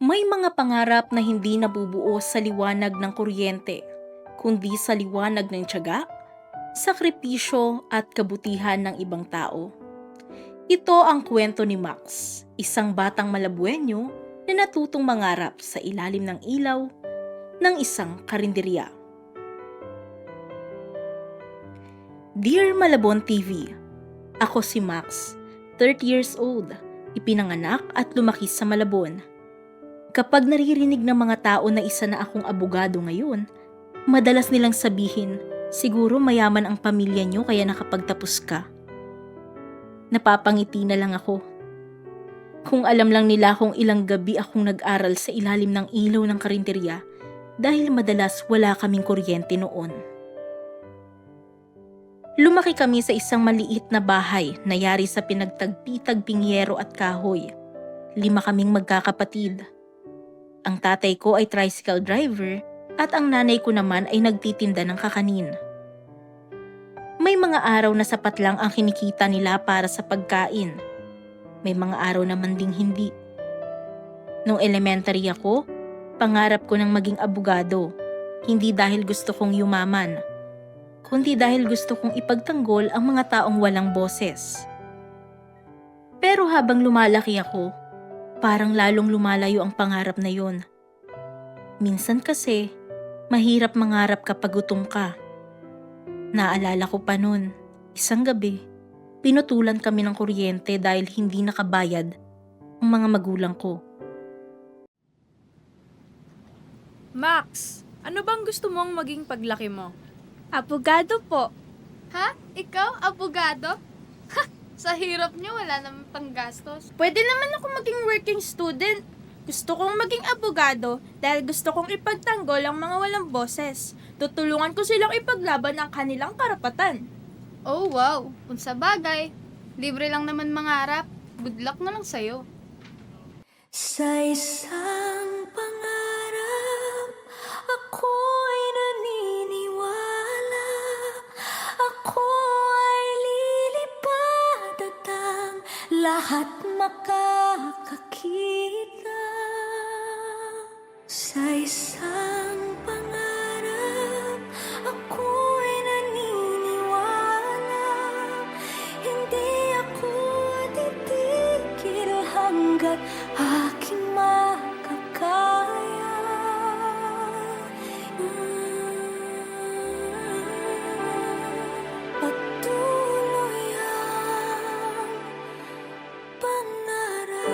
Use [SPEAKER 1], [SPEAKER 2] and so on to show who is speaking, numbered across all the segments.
[SPEAKER 1] May mga pangarap na hindi nabubuo sa liwanag ng kuryente, kundi sa liwanag ng tiyaga, sakripisyo at kabutihan ng ibang tao. Ito ang kwento ni Max, isang batang Malabuenyo na natutong mangarap sa ilalim ng ilaw ng isang karinderya. Dear Malabon TV, ako si Max, 30 years old, ipinanganak at lumaki sa Malabon. Kapag naririnig ng mga tao na isa na akong abogado ngayon, madalas nilang sabihin, siguro mayaman ang pamilya niyo kaya nakapagtapos ka. Napapangiti na lang ako. Kung alam lang nila kung ilang gabi akong nag-aral sa ilalim ng ilaw ng karinderya dahil madalas wala kaming kuryente noon. Lumaki kami sa isang maliit na bahay na yari sa pinagtagpi-tagping yero at kahoy. 5 kaming magkakapatid. Ang tatay ko ay tricycle driver at ang nanay ko naman ay nagtitinda ng kakanin. May mga araw na sapat lang ang kinikita nila para sa pagkain. May mga araw naman ding hindi. Nung elementary ako, pangarap ko ng maging abogado. Hindi dahil gusto kong yumaman, kundi dahil gusto kong ipagtanggol ang mga taong walang boses. Pero habang lumalaki ako, parang lalong lumalayo ang pangarap na yun. Minsan kasi, mahirap mangarap kapag gutom ka. Naalala ko pa nun, isang gabi, pinutulan kami ng kuryente dahil hindi nakabayad ang mga magulang ko.
[SPEAKER 2] Max, ano bang gusto mong maging paglaki mo?
[SPEAKER 3] Abogado po.
[SPEAKER 4] Ha? Ikaw? Abogado? Ha! Sa hirap niyo, wala naman panggastos.
[SPEAKER 3] Pwede naman ako maging working student. Gusto kong maging abogado dahil gusto kong ipagtanggol ang mga walang boses. Tutulungan ko silang ipaglaban ang kanilang karapatan.
[SPEAKER 4] Oh, wow. Kung sa bagay, libre lang naman mangarap. Good luck na lang sa'yo.
[SPEAKER 5] Sa isang pangarap, ako'y naniniwala. Ako ay lilipad at ang lahat makakakita. Sa isang pangarap, ako'y naniniwala. Hindi ako titigil hanggat aking makakaya. Patuloy ang pangarap.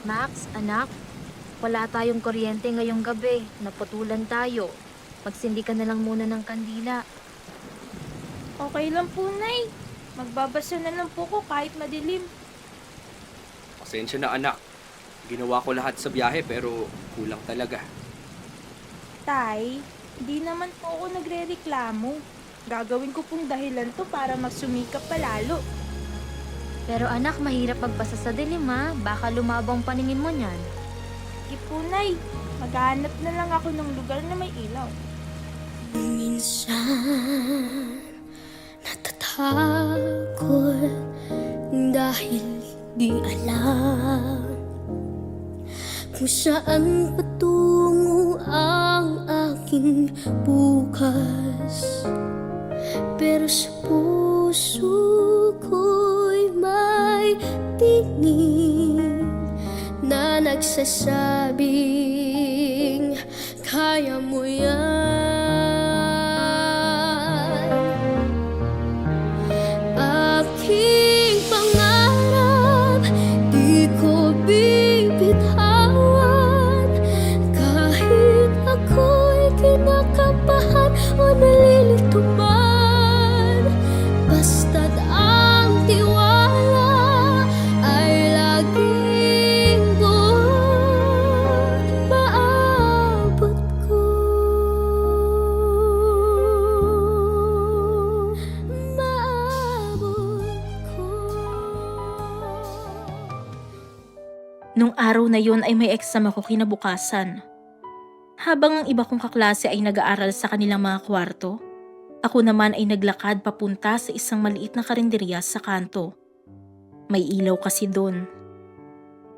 [SPEAKER 6] Max, anak, wala tayong kuryente ngayong gabi. Naputulan tayo. Magsindi ka na lang muna ng kandila.
[SPEAKER 3] Okay lang po, Nay. Magbabasa na lang po ko kahit madilim.
[SPEAKER 7] Pasensya na anak. Ginawa ko lahat sa biyahe pero kulang talaga.
[SPEAKER 3] Tay, hindi naman po ako nagre-reklamo. Gagawin ko pong dahilan to para magsumikap palalo.
[SPEAKER 6] Pero anak, mahirap magbasa sa dilim ha. Baka lumabang paningin mo niyan.
[SPEAKER 3] Sige po, Nay. Maghahanap na lang ako ng lugar na may ilaw.
[SPEAKER 5] Minsan natatakot dahil di alam kung saan patungo ang aking bukas. Pero sa puso ko'y may tinig na nagsasabing kaya mo yan. Aking pangarap, di ko bibitawan. Kahit ako'y kinakabahan o nalilito man, basta't ang tiwala ay laging doon, maabot ko.
[SPEAKER 1] Nung araw na yun ay may exam ako kinabukasan. Habang ang iba kong kaklase ay nag-aaral sa kanilang mga kwarto, Ako naman ay naglakad papunta sa isang maliit na karinderya sa kanto. May ilaw kasi doon.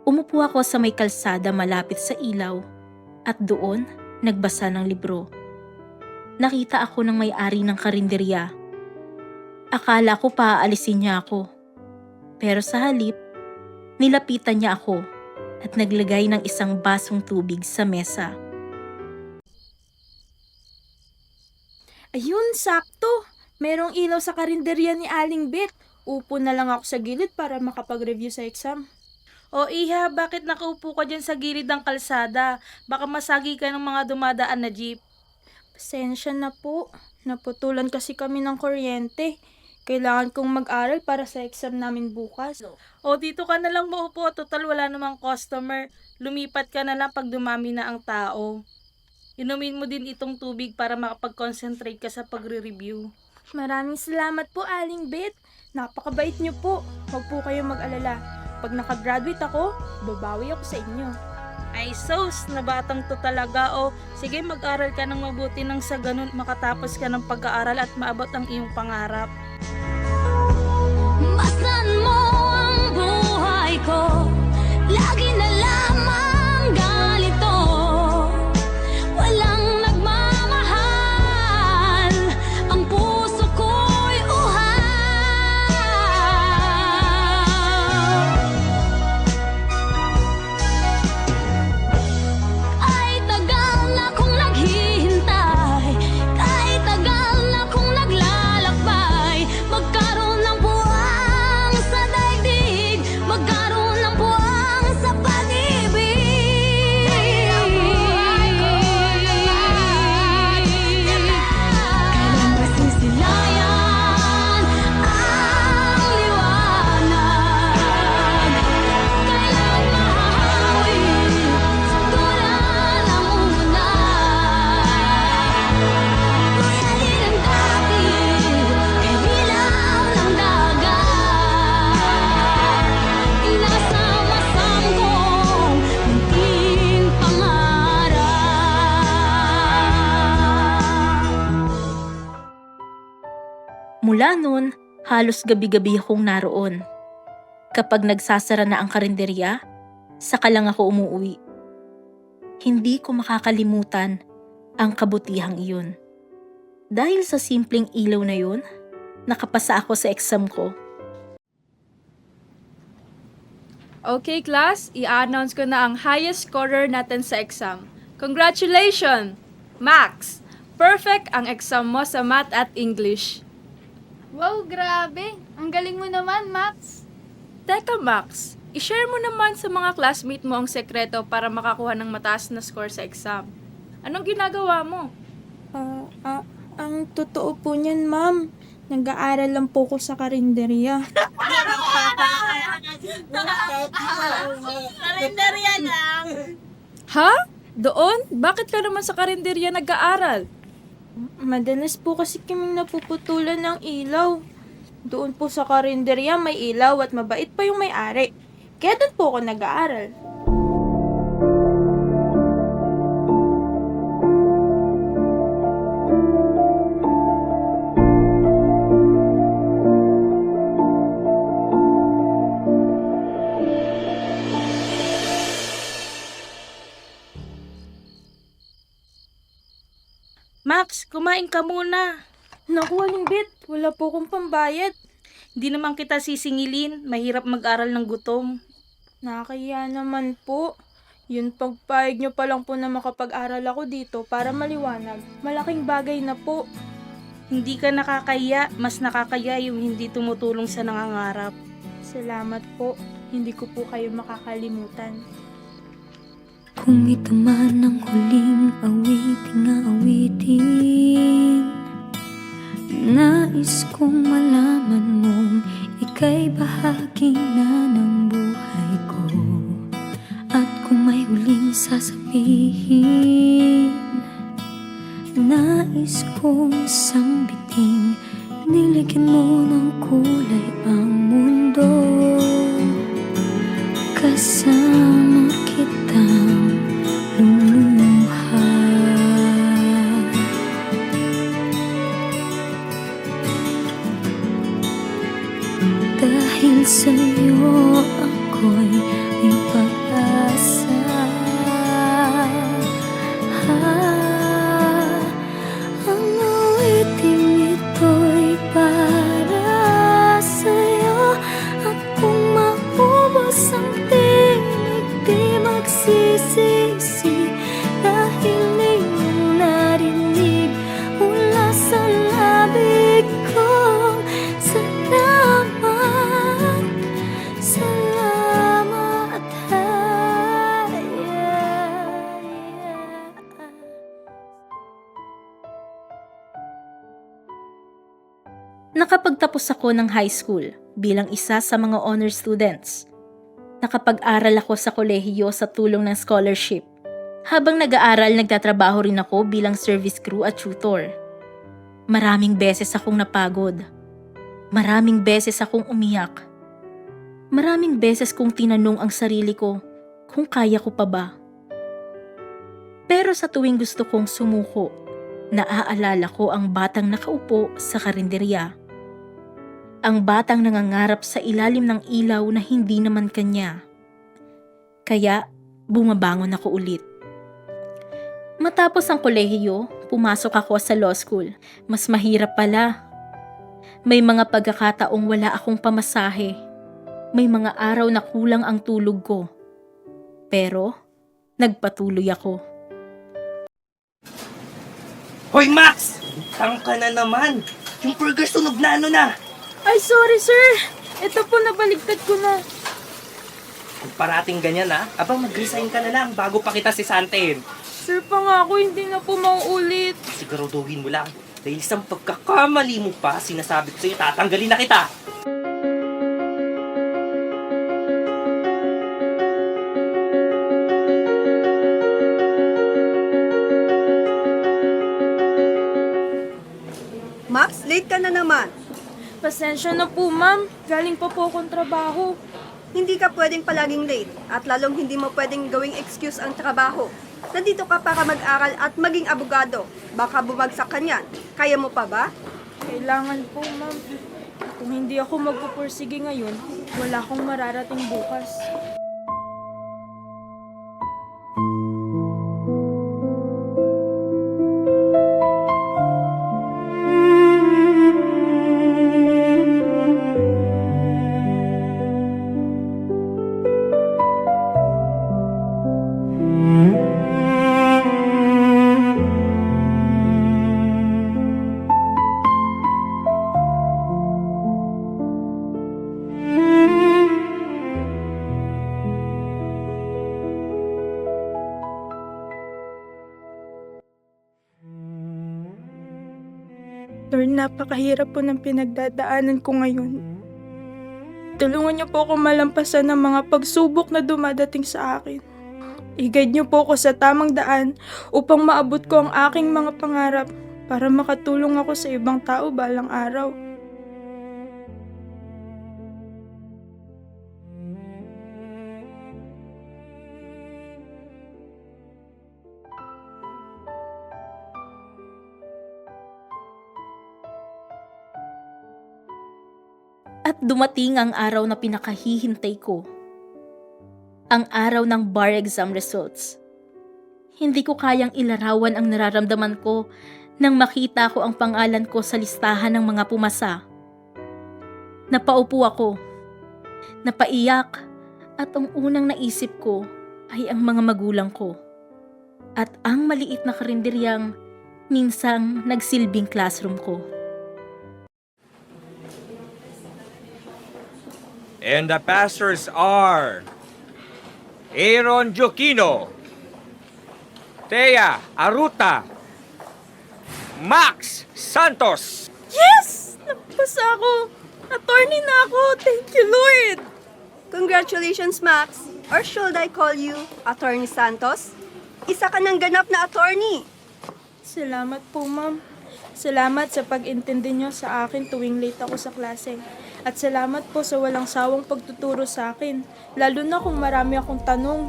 [SPEAKER 1] Umupo ako sa may kalsada malapit sa ilaw at doon nagbasa ng libro. Nakita ako ng may-ari ng karinderya. Akala ko paaalisin niya ako. Pero sa halip, nilapitan niya ako at naglagay ng isang basong tubig sa mesa.
[SPEAKER 3] Ayun, sakto. Merong ilaw sa karinderya ni Aling Bet. Upo na lang ako sa gilid para makapag-review sa exam.
[SPEAKER 8] O Iha, bakit nakaupo ka dyan sa gilid ng kalsada? Baka masagi ka ng mga dumadaan na jeep.
[SPEAKER 3] Pasensya na po. Naputulan kasi kami ng kuryente. Kailangan kong mag-aral para sa exam namin bukas.
[SPEAKER 8] O dito ka na lang maupo, total wala namang customer. Lumipat ka na lang pag dumami na ang tao. Inumin mo din itong tubig para makapag-concentrate ka sa pagre-review.
[SPEAKER 3] Maraming salamat po, Aling Bet. Napakabait niyo po. Huwag po kayong mag-alala. Pag nakagraduate ako, babawi ako sa inyo.
[SPEAKER 8] Ay sos, na batang to talaga. O sige, mag-aral ka ng mabuti nang sa ganun makatapos ka ng pag-aaral at maabot ang iyong pangarap.
[SPEAKER 5] Masdan mo ang buhay ko, lagi na lamang ganito. Walang nagmamahal, ang puso ko'y uhaw. Ay tagal na kong naghihintay, kahit tagal na kong naglalakbay. Magkaroon ng buwang sa daigdig, magkaroon ng buwang sa pag-ibig. Kailan masisilayan ang liwanag? Kailan mahahawi sa tulad ng unay? Buyahin ang dati, kay ilaw ng dagat. Inasamasam kong munting pangarap.
[SPEAKER 1] Mula noon, halos gabi-gabi akong naroon. Kapag nagsasara na ang karinderya, saka lang ako umuwi. Hindi ko makakalimutan ang kabutihang iyon. Dahil sa simpleng ilaw na yun, nakapasa ako sa exam ko.
[SPEAKER 2] Okay class, i-announce ko na ang highest scorer natin sa exam. Congratulations! Max! Perfect ang exam mo sa math at English.
[SPEAKER 4] Wow, grabe. Ang galing mo naman, Max.
[SPEAKER 2] Teka Max, i-share mo naman sa mga classmate mo ang sekreto para makakuha ng mataas na score sa exam. Anong ginagawa mo?
[SPEAKER 3] Ang totoo po niyan, ma'am. Nag-aaral lang po ko sa karinderya.
[SPEAKER 8] Kalendarya lang!
[SPEAKER 2] Ha? Doon? Bakit ka naman sa karinderya nag-aaral?
[SPEAKER 3] Madalas po kasi kaming napuputulan ng ilaw. Doon po sa karinderya may ilaw at mabait pa yung may-ari. Kaya doon po ako nag-aaral.
[SPEAKER 8] Max, kumain ka muna.
[SPEAKER 3] Naku, Aling Bet, wala po akong pambayad.
[SPEAKER 8] Hindi naman kita sisingilin. Mahirap mag-aral ng gutom.
[SPEAKER 3] Nakakaya naman po. Yun pagpayag nyo pa lang po na makapag-aral ako dito para maliwanag. Malaking bagay na po.
[SPEAKER 8] Hindi ka nakakaya. Mas nakakaya yung hindi tumutulong sa nangangarap.
[SPEAKER 3] Salamat po. Hindi ko po kayo makakalimutan.
[SPEAKER 5] Kung ito man ang huling awiting aawitin, nais kong malaman mong ika'y bahagi na ng buhay ko. At kung may huling sasabihin, nais kong sambiting, nilagyan mo ng kulay ang mundo. Kasama kitang lumuluha. Dahil sa'yo ako'y may pag-asa. Ang awiting ito'y para sa'yo. At kung maubos ang tinig, di magsisisi. Dahil iyong narinig mula sa labig ko. Salamat, salamat,
[SPEAKER 1] Nakapagtapos ako ng high school bilang isa sa mga honor students. Nakapag-aral ako sa kolehiyo sa tulong ng scholarship. Habang nag-aaral, nagtatrabaho rin ako bilang service crew at tutor. Maraming beses akong napagod. Maraming beses akong umiyak. Maraming beses kong tinanong ang sarili ko kung kaya ko pa ba. Pero sa tuwing gusto kong sumuko, naaalala ko ang batang nakaupo sa karinderya. Ang batang nangangarap sa ilalim ng ilaw na hindi naman kanya. Kaya bumabangon ako ulit. Matapos ang kolehiyo, pumasok ako sa law school. Mas mahirap pala. May mga pagkakataong wala akong pamasahe. May mga araw na kulang ang tulog ko. Pero, nagpatuloy ako.
[SPEAKER 9] Hoy Max! Tang ka na naman! Yung burger sunog na ano na!
[SPEAKER 3] Ay, sorry sir. Ito po, nabaligtad ko na.
[SPEAKER 9] Kung parating ganyan abang mag-resign ka na lang bago pa kita sisantin.
[SPEAKER 3] Sir, pangako hindi na po mauulit.
[SPEAKER 9] Siguraduhin mo lang. Dahil isang pagkakamali mo pa, sinasabi ko sa'yo, tatanggalin na kita!
[SPEAKER 10] Max, late ka na naman.
[SPEAKER 3] Pasensya na po, ma'am. Galing pa po akong trabaho.
[SPEAKER 10] Hindi ka pwedeng palaging late at lalong hindi mo pwedeng gawing excuse ang trabaho. Nandito ka para mag-aral at maging abogado. Baka bumagsak ka niyan. Kaya mo pa ba?
[SPEAKER 3] Kailangan po, ma'am. Kung hindi ako magpupursige ngayon, wala akong mararating bukas. Lord, napakahirap po ng pinagdadaanan ko ngayon. Tulungan niyo po ako malampasan ng mga pagsubok na dumadating sa akin. I-guide niyo po ako sa tamang daan upang maabot ko ang aking mga pangarap para makatulong ako sa ibang tao balang araw.
[SPEAKER 1] At dumating ang araw na pinakahihintay ko. Ang araw ng bar exam results. Hindi ko kayang ilarawan ang nararamdaman ko nang makita ko ang pangalan ko sa listahan ng mga pumasa. Napaupo ako, napaiyak, at ang unang naisip ko ay ang mga magulang ko. At ang maliit na karinderyang minsang nagsilbing classroom ko.
[SPEAKER 11] And the pastors are Aaron Joquino, Thea Aruta, Max Santos.
[SPEAKER 3] Yes! Napasa ako! Attorney na ako! Thank you, Lord!
[SPEAKER 10] Congratulations, Max. Or should I call you Attorney Santos? Isa ka ng ganap na attorney.
[SPEAKER 3] Salamat po, ma'am. Salamat sa pag-intindi niyo sa akin tuwing late ako sa klase. At salamat po sa walang sawang pagtuturo sa akin, lalo na kung marami akong tanong.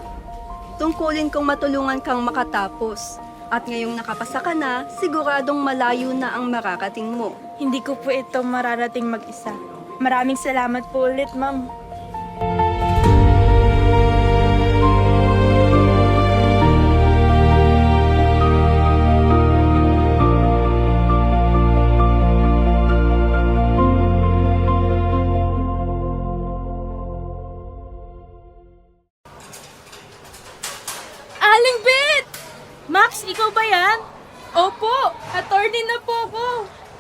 [SPEAKER 10] Tungkulin kong matulungan kang makatapos. At ngayong nakapasa ka na, siguradong malayo na ang mararating mo.
[SPEAKER 3] Hindi ko po ito mararating mag-isa. Maraming salamat po ulit, ma'am.
[SPEAKER 2] Aling Bet!
[SPEAKER 8] Max, ikaw ba yan?
[SPEAKER 2] Opo, attorney na po ako.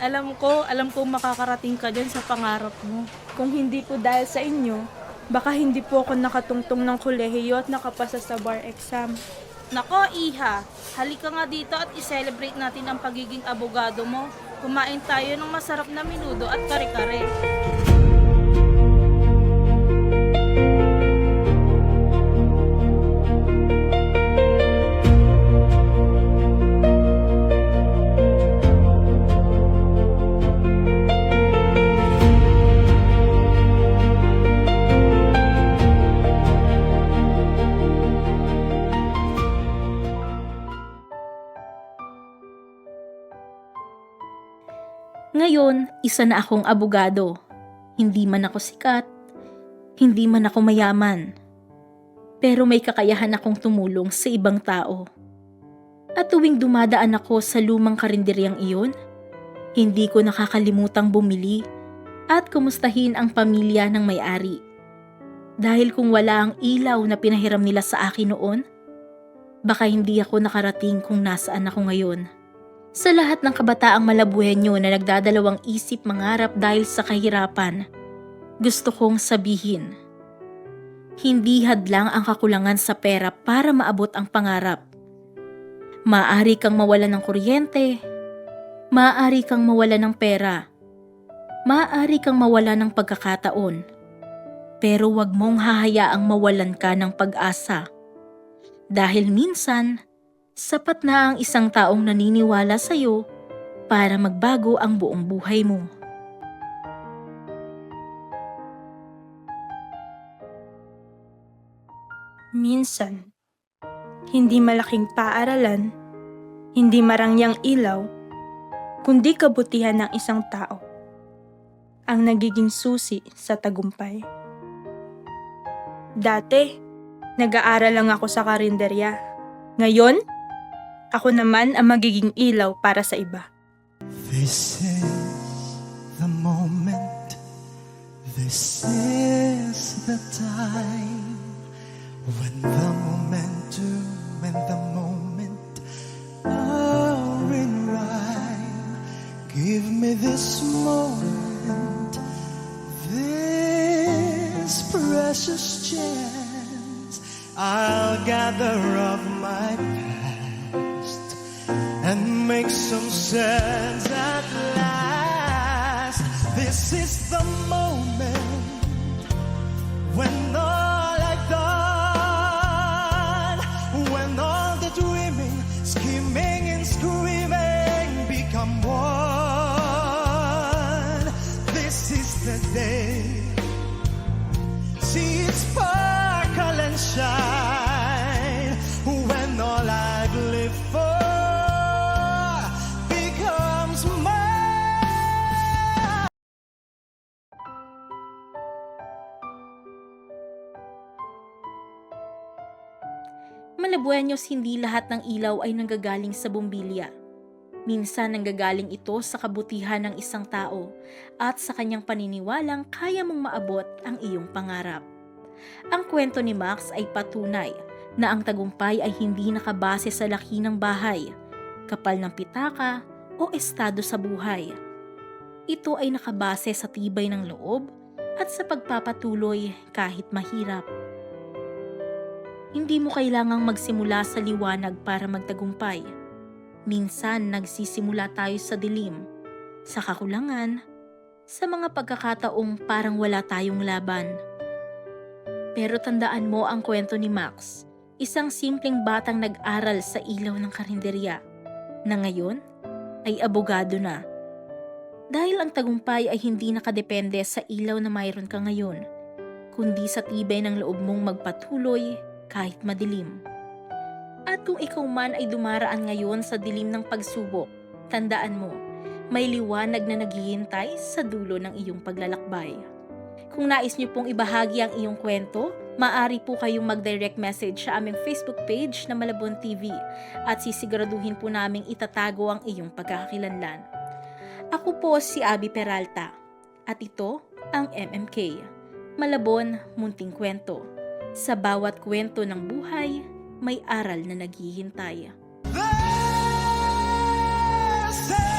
[SPEAKER 8] Alam ko makakarating ka dyan sa pangarap mo.
[SPEAKER 3] Kung hindi po dahil sa inyo, baka hindi po ako nakatungtong ng kolehiyo at nakapasa sa bar exam.
[SPEAKER 8] Nako, Iha, halika nga dito at i-celebrate natin ang pagiging abogado mo. Kumain tayo ng masarap na menudo at kare-kare.
[SPEAKER 1] Ngayon, isa na akong abogado. Hindi man ako sikat, hindi man ako mayaman. Pero may kakayahan akong tumulong sa ibang tao. At tuwing dumadaan ako sa lumang karinderyang iyon, hindi ko nakakalimutang bumili at kumustahin ang pamilya ng may-ari. Dahil kung wala ang ilaw na pinahiram nila sa akin noon, baka hindi ako nakarating kung nasaan ako ngayon. Sa lahat ng kabataang Malabuhenyo na nagdadalawang isip mangarap dahil sa kahirapan, gusto kong sabihin, hindi hadlang ang kakulangan sa pera para maabot ang pangarap. Maaari kang mawalan ng kuryente, maaari kang mawalan ng pera, maaari kang mawalan ng pagkakataon, pero wag mong hahayaang mawalan ka ng pag-asa. Dahil minsan, sapat na ang isang taong naniniwala sa iyo para magbago ang buong buhay mo.
[SPEAKER 3] Minsan, hindi malaking paaralan, hindi marangyang ilaw, kundi kabutihan ng isang tao ang nagiging susi sa tagumpay. Dati, nag-aaral lang ako sa karinderya. Ngayon, ako naman ang magiging ilaw para sa iba.
[SPEAKER 12] This is the moment, this is the time, when the momentum and the moment are in rhyme. Give me this moment, this precious chance, I'll gather of my past and make some sense at last. This is the moment when all I've done, when all the dreaming, scheming and screaming become one. This is the day. See it sparkle and shine when all I've lived for becomes mine.
[SPEAKER 1] Malabueños, hindi lahat ng ilaw ay nanggagaling sa bumbilya. Minsan nanggagaling ito sa kabutihan ng isang tao at sa kanyang paniniwalang kaya mong maabot ang iyong pangarap. Ang kwento ni Max ay patunay na ang tagumpay ay hindi nakabase sa laki ng bahay, kapal ng pitaka o estado sa buhay. Ito ay nakabase sa tibay ng loob at sa pagpapatuloy kahit mahirap. Hindi mo kailangang magsimula sa liwanag para magtagumpay. Minsan nagsisimula tayo sa dilim, sa kakulangan, sa mga pagkakataong parang wala tayong laban. Pero tandaan mo ang kwento ni Max, isang simpleng batang nag-aral sa ilaw ng karinderya, na ngayon ay abogado na. Dahil ang tagumpay ay hindi nakadepende sa ilaw na mayroon ka ngayon, kundi sa tibay ng loob mong magpatuloy kahit madilim. At kung ikaw man ay dumaraan ngayon sa dilim ng pagsubok, tandaan mo, may liwanag na naghihintay sa dulo ng iyong paglalakbay. Kung nais niyo pong ibahagi ang iyong kwento, maaari po kayong mag-direct message sa aming Facebook page na Malabon TV at sisiguraduhin po naming itatago ang iyong pagkakakilanlan. Ako po si Abby Peralta at ito ang MMK, Malabon Munting Kwento. Sa bawat kwento ng buhay, may aral na naghihintay.
[SPEAKER 12] Stay